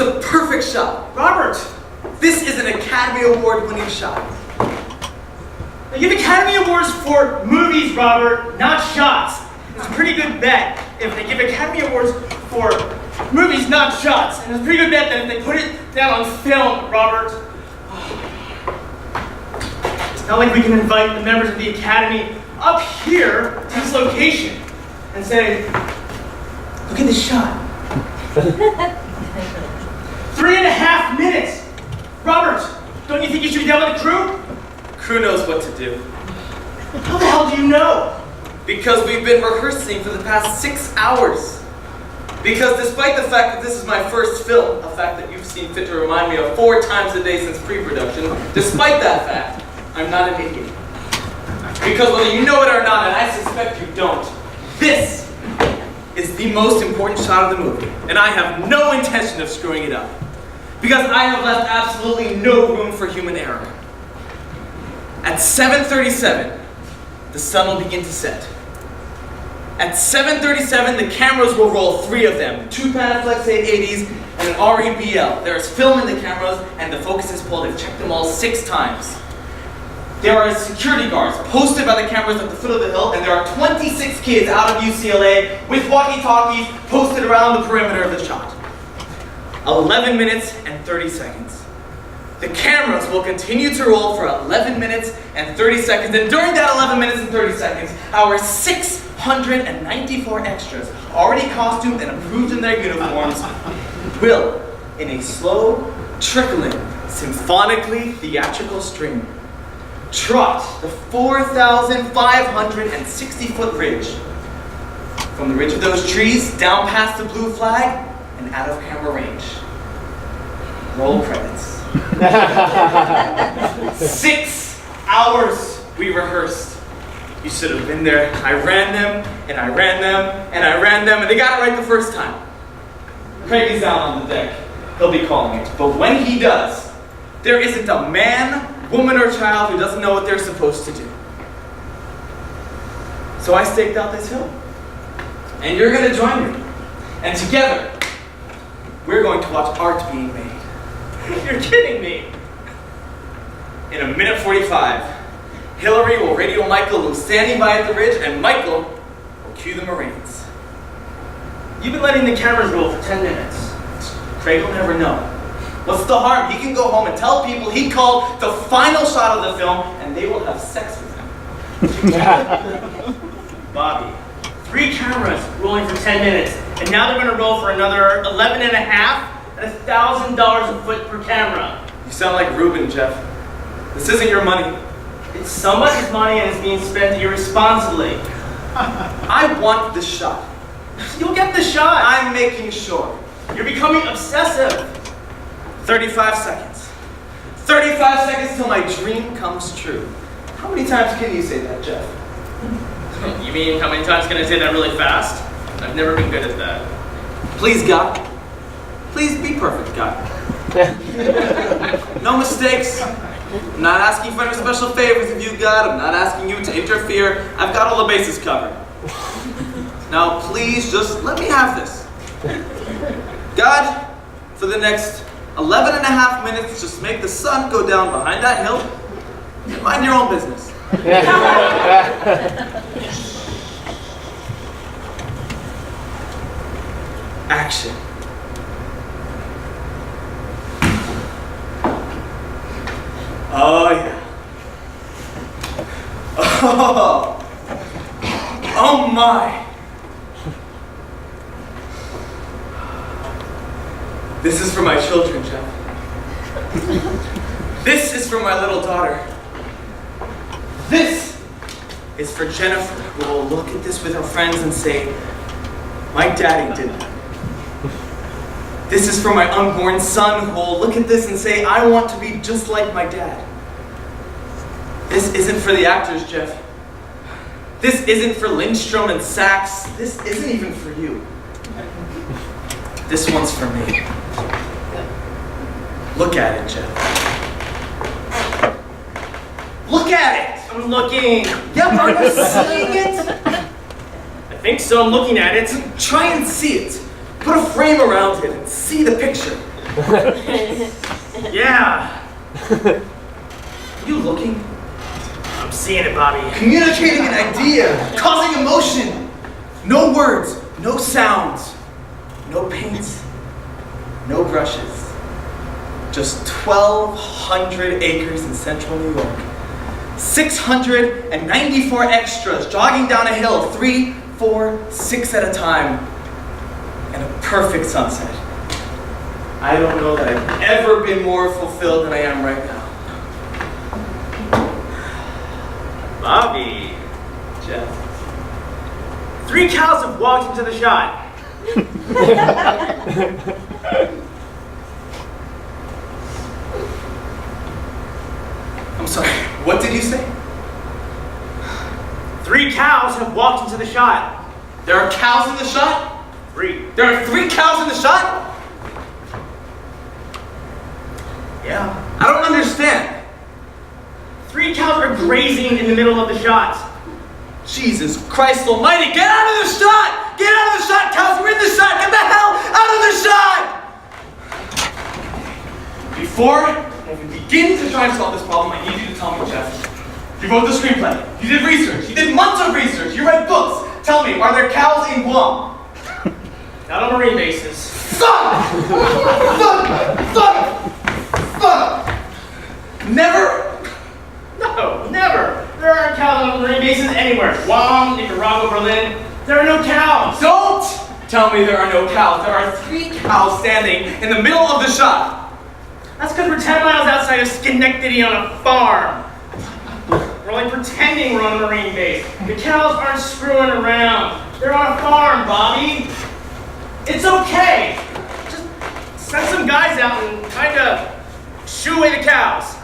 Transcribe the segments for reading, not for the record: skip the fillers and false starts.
the perfect shot. Robert! This is an Academy Award-winning shot. They give Academy Awards for movies, Robert, not shots. It's a pretty good bet if they give Academy Awards for movies, not shots. And it's a pretty good bet that if they put it down on film, Robert. It's not like we can invite the members of the Academy up here to this location and say, look at this shot. 3.5 minutes. Robert, don't you think you should be down with the crew? Crew knows what to do. How the hell do you know? Because we've been rehearsing for the past 6 hours. Because despite the fact that this is my first film, a fact that you've seen fit to remind me of 4 times a day since pre-production, despite that fact, I'm not an idiot. Because whether you know it or not, and I suspect you don't, this is the most important shot of the movie, and I have no intention of screwing it up. Because I have left absolutely no room for human error. At 7:37, the sun will begin to set. At 7:37, the cameras will roll 3 of them, 2 Panaflex 880s and an REBL. There is film in the cameras, and the focus is pulled. I've checked them all 6 times. There are security guards posted by the cameras at the foot of the hill, and there are 26 kids out of UCLA with walkie-talkies posted around the perimeter of the shot. 11 minutes and 30 seconds. The cameras will continue to roll for 11 minutes and 30 seconds, and during that 11 minutes and 30 seconds, our 694 extras, already costumed and approved in their uniforms, will, in a slow, trickling, symphonically theatrical stream, trot the 4,560-foot ridge. From the ridge of those trees, down past the blue flag, and out of camera range. Roll credits. 6 hours we rehearsed. You should have been there. I ran them, and I ran them, and I ran them, and they got it right the first time. Craig is down on the deck. He'll be calling it. But when he does, there isn't a man, woman, or child who doesn't know what they're supposed to do. So I staked out this hill. And you're going to join me. And together, we're going to watch art being made. You're kidding me. In 1:45, Hillary will radio Michael, who's standing by at the ridge, and Michael will cue the Marines. You've been letting the cameras roll for 10 minutes. Craig will never know. What's the harm? He can go home and tell people he called the final shot of the film, and they will have sex with him. Bobby, 3 cameras rolling for 10 minutes, and now they're going to roll for another 11 and a half and $1,000 a foot per camera. You sound like Ruben, Jeff. This isn't your money. It's somebody's money and it's being spent irresponsibly. I want this shot. You'll get the shot. I'm making sure. You're becoming obsessive. 35 seconds. 35 seconds till my dream comes true. How many times can you say that, Jeff? You mean how many times can I say that really fast? I've never been good at that. Please, God. Please be perfect, God. No mistakes. I'm not asking for any special favors of you, God. I'm not asking you to interfere. I've got all the bases covered. Now, please, just let me have this. God, for the next 11 and a half minutes, just make the sun go down behind that hill and mind your own business. Action. Oh, yeah. Oh. Oh, my. This is for my children, Jeff. This is for my little daughter. This is for Jennifer, who will look at this with her friends and say, my daddy did that. This is for my unborn son, who will look at this and say, I want to be just like my dad. This isn't for the actors, Jeff. This isn't for Lindstrom and Sachs. This isn't even for you. This one's for me. Look at it, Jeff. Look at it! I'm looking. Yeah, but are you seeing it? I think so, I'm looking at it. Try and see it. Put a frame around it and see the picture. Yeah. You looking? I'm seeing it, Bobby. Communicating an idea, causing emotion. No words, no sounds, no paints, no brushes. Just 1,200 acres in central New York. 694 extras jogging down a hill, 3, 4, 6 at a time. And a perfect sunset. I don't know that I've ever been more fulfilled than I am right now. Bobby. Jeff. 3 cows have walked into the shot. I'm sorry, what did you say? 3 cows have walked into the shot. There are cows in the shot? 3. There are 3 cows in the shot? Yeah. I don't understand. 3 cows are grazing in the middle of the shot. Jesus Christ almighty, get out of the shot! Get out of the shot, cows! We're in the shot! Get the hell out of the shot! Before I even begin to try and solve this problem, I need you to tell me, Jeff. You wrote the screenplay. You did research. You did months of research. You read books. Tell me, are there cows in Guam? Not on marine bases. Fuck! Fuck! Fuck! Fuck! Never? No, never. There aren't cows on marine bases anywhere. Guam, Nicaragua, Berlin. There are no cows. Don't tell me there are no cows. There are 3 cows standing in the middle of the shot. That's because we're 10 miles outside of Schenectady on a farm. We're only pretending we're on a marine base. The cows aren't screwing around. They're on a farm, Bobby. It's okay. Just send some guys out and kind of shoo away the cows.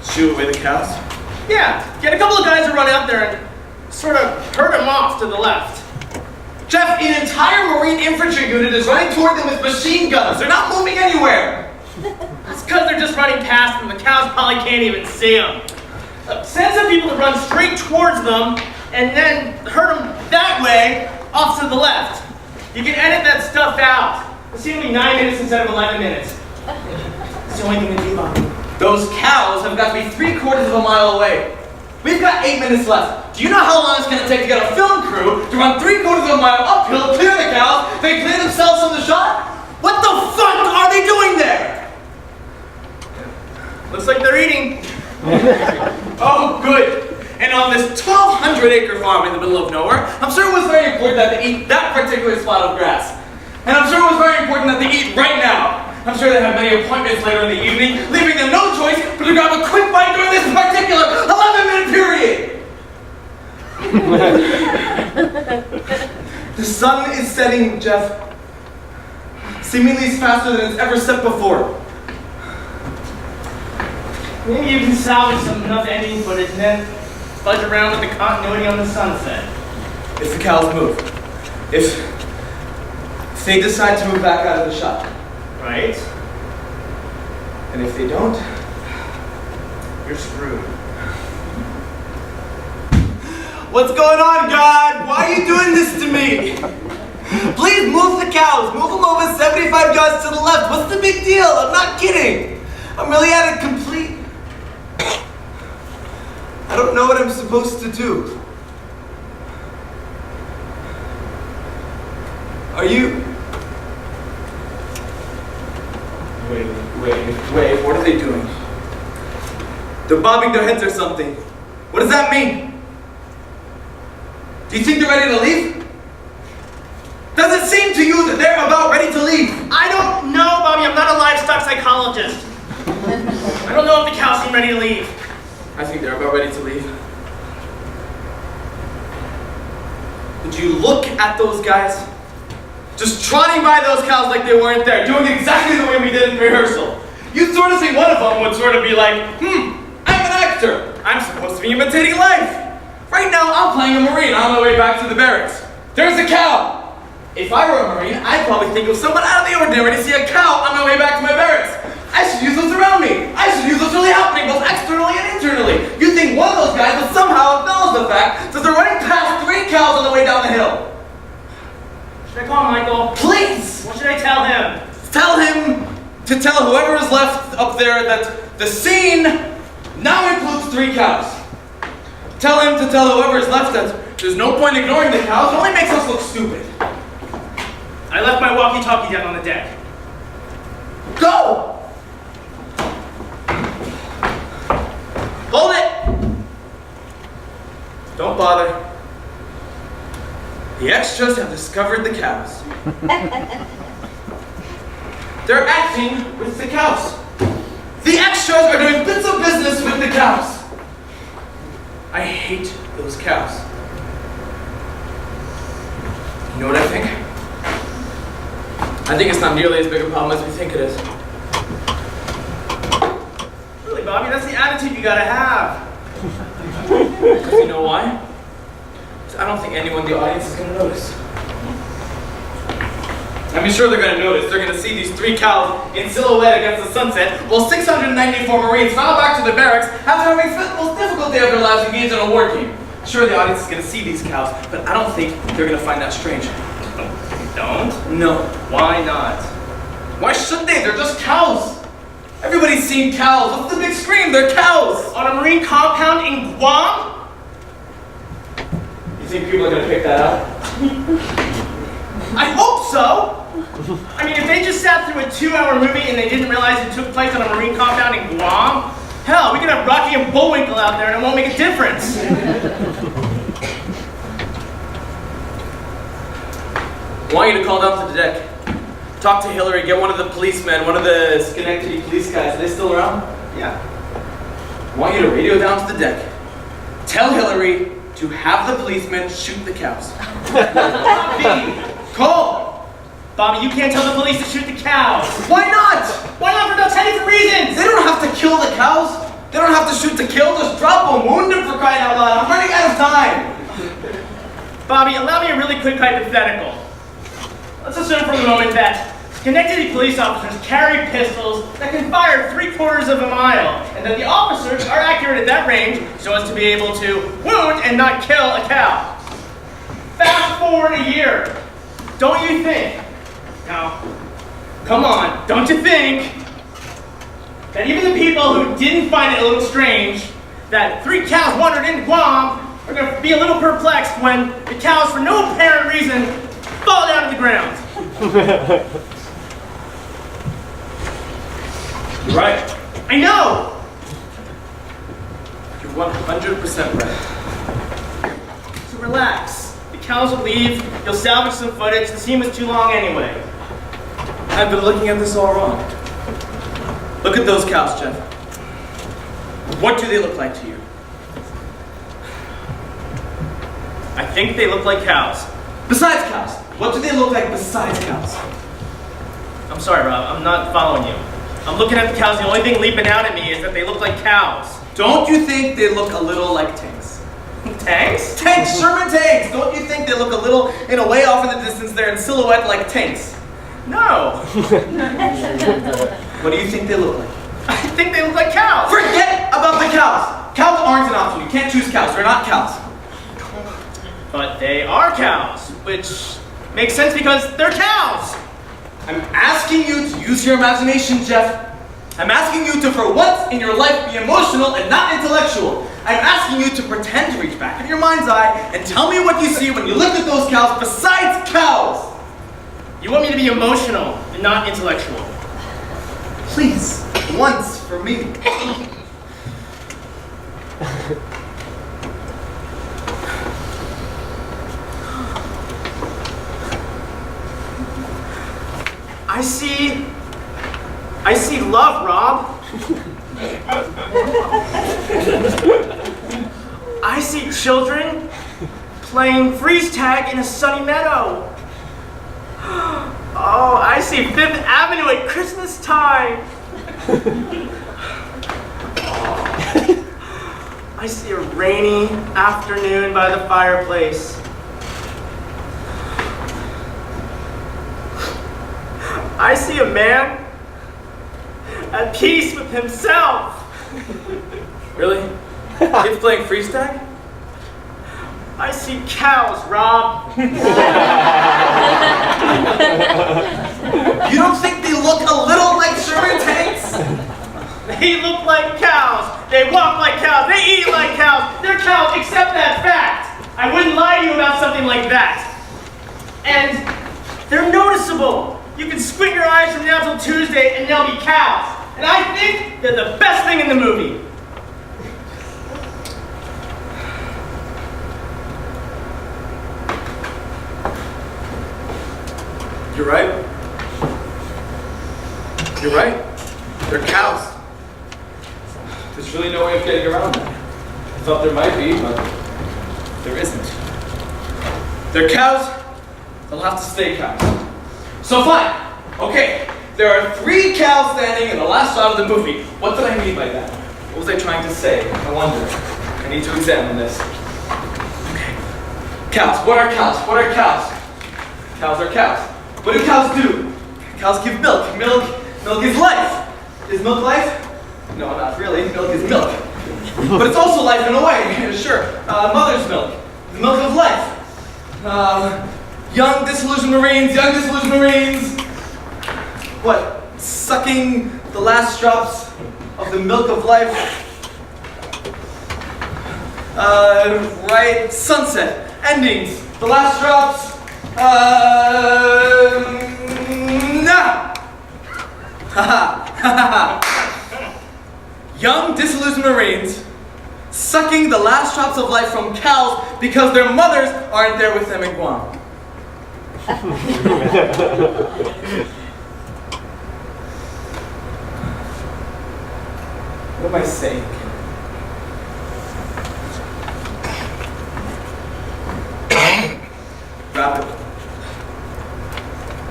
Shoo away the cows? Yeah, get a couple of guys to run out there and sort of herd them off to the left. Jeff, an entire Marine infantry unit is running toward them with machine guns. They're not moving anywhere. That's because they're just running past them. The cows probably can't even see them. Send some people to run straight towards them and then herd them that way off to the left. You can edit that stuff out. It's only 9 minutes instead of 11 minutes. It's the only thing to do, Bobby. Those cows have got to be 3/4 of a mile away. We've got 8 minutes left. Do you know how long it's going to take to get a film crew to run 3/4 of a mile uphill, clear the cows, they clear themselves from the shot? What the fuck are they doing there? Looks like they're eating. Oh, good. And on this 1,200-acre farm in the middle of nowhere, I'm sure it was very important that they eat that particular spot of grass. And I'm sure it was very important that they eat right now. I'm sure they have many appointments later in the evening, leaving them no choice but to grab a quick bite during this particular 11-minute period. The sun is setting, Jeff. Seemingly faster than it's ever set before. Maybe you can salvage some enough ending footage and then fudge around with the continuity on the sunset. If the cows move. If they decide to move back out of the shot. Right? And if they don't, You're screwed. what's going on, God? Why are you doing this to me? Please move the cows. Move them over 75 yards to the left. What's the big deal? I'm not kidding. I'm really at a complete... I don't know what I'm supposed to do. Are you... Wait, what are they doing? They're bobbing their heads or something. What does that mean? Do you think they're ready to leave? Does it seem to you that they're about ready to leave? I don't know, Bobby. I'm not a livestock psychologist. I don't know if the cows seem ready to leave. I think they're about ready to leave. Would you look at those guys? Just trotting by those cows like they weren't there, doing exactly the way we did in rehearsal. You'd sort of think one of them would sort of be like, I'm an actor. I'm supposed to be imitating life. Right now, I'm playing a Marine on my way back to the barracks. There's a cow. If I were a Marine, I'd probably think of someone out of the ordinary to see a cow on my way back to my barracks. I should use what's around me. I should use what's really happening, both externally and internally. You'd think one of those guys would somehow acknowledge the fact that they're running past 3 cows on the way down the hill. Should I call Michael? Please! What should I tell him? Tell him to tell whoever is left up there that the scene now includes 3 cows. Tell him to tell whoever is left that there's no point ignoring the cows, it only makes us look stupid. I left my walkie-talkie down on the deck. Go! Hold it! Don't bother. The extras have discovered the cows. They're acting with the cows. The extras are doing bits of business with the cows. I hate those cows. You know what I think? I think it's not nearly as big a problem as we think it is. Really, Bobby, that's the attitude you gotta have. Because you know why? I don't think anyone in the audience is going to notice. I mean, sure they're going to notice. They're going to see these 3 cows in silhouette against the sunset, while 694 Marines file back to the barracks after having spent the most difficult day of their lives engaged in a war game. Sure, the audience is going to see these cows, but I don't think they're going to find that strange. You don't? No. Why not? Why should they? They're just cows. Everybody's seen cows. What's the big scream? They're cows. On a Marine compound in Guam? You think people are going to pick that up? I hope so! I mean, if they just sat through a 2-hour movie and they didn't realize it took place on a Marine compound in Guam, hell, we could have Rocky and Bullwinkle out there and it won't make a difference. I want you to call down to the deck. Talk to Hillary, get one of the policemen, one of the Schenectady police guys. Are they still around? Yeah. I want you to radio down to the deck. Tell Hillary to have the policemen shoot the cows. Bobby! Call! Bobby, you can't tell the police to shoot the cows. Why not? Why not? For about 10 different reasons! They don't have to kill the cows. They don't have to shoot to kill. Just drop them, wound them for crying out loud. I'm running out of time. Bobby, allow me a really quick hypothetical. Let's assume for the moment that Schenectady police officers carry pistols that can fire 3/4 of a mile, and that the officers are accurate at that range so as to be able to wound and not kill a cow. Fast forward a year. Don't you think, now, come on, don't you think that even the people who didn't find it a little strange that 3 cows wandered in Guam are going to be a little perplexed when the cows, for no apparent reason, fall down to the ground? You're right. I know! You're 100% right. So relax. The cows will leave, you'll salvage some footage, the scene was too long anyway. I've been looking at this all wrong. Look at those cows, Jeff. What do they look like to you? I think they look like cows. Besides cows. What do they look like besides cows? I'm sorry, Rob, I'm not following you. I'm looking at the cows, the only thing leaping out at me is that they look like cows. Don't you think they look a little like tanks? Tanks? Tanks, Sherman tanks! Don't you think they look a little, in a way off in the distance there in silhouette like tanks? No. What do you think they look like? I think they look like cows. Forget about the cows! Cows aren't an option. You can't choose cows. They're not cows. But they are cows, which makes sense because they're cows. I'm asking you to use your imagination, Jeff. I'm asking you to, for once in your life, be emotional and not intellectual. I'm asking you to pretend to reach back in your mind's eye and tell me what you see when you look at those cows besides cows. You want me to be emotional and not intellectual. Please, once for me. I see love, Rob. I see children playing freeze tag in a sunny meadow. Oh, I see Fifth Avenue at Christmas time. I see a rainy afternoon by the fireplace. I see a man at peace with himself. Really? Kids playing freeze tag? I see cows, Rob. You don't think they look a little like Sherman They look like cows. They walk like cows. They eat like cows. They're cows, accept that fact. I wouldn't lie to you about something like that. And they're noticeable. You can squint your eyes from now till Tuesday and they'll be cows. And I think they're the best thing in the movie. You're right. You're right. They're cows. There's really no way of getting around that. I thought there might be, but there isn't. They're cows. They'll have to stay cows. So fine. Okay. There are 3 cows standing in the last shot of the movie. What did I mean by that? What was I trying to say? I wonder. I need to examine this. Okay. Cows. What are cows? What are cows? Cows are cows. What do cows do? Cows give milk. Milk is life. Is milk life? No, not really. Milk is milk. But it's also life in a way. Sure. Mother's milk. The milk of life. Young disillusioned Marines. What? Sucking the last drops of the milk of life. Right. Sunset. Endings. The last drops. No! Young, disillusioned Marines sucking the last drops of life from cows because their mothers aren't there with them in Guam. What am I saying? Wrap it.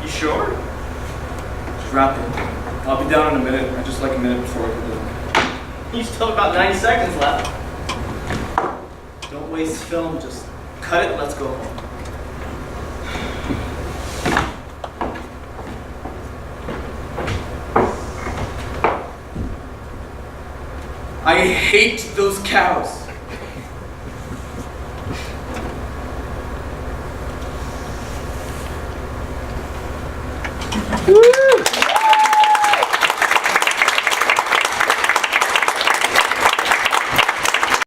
You sure? Just wrap it. I'll be down in a minute. I just like a minute before I can do it. You still have about 90 seconds left. Don't waste film. Just cut it and let's go home. I hate those cows.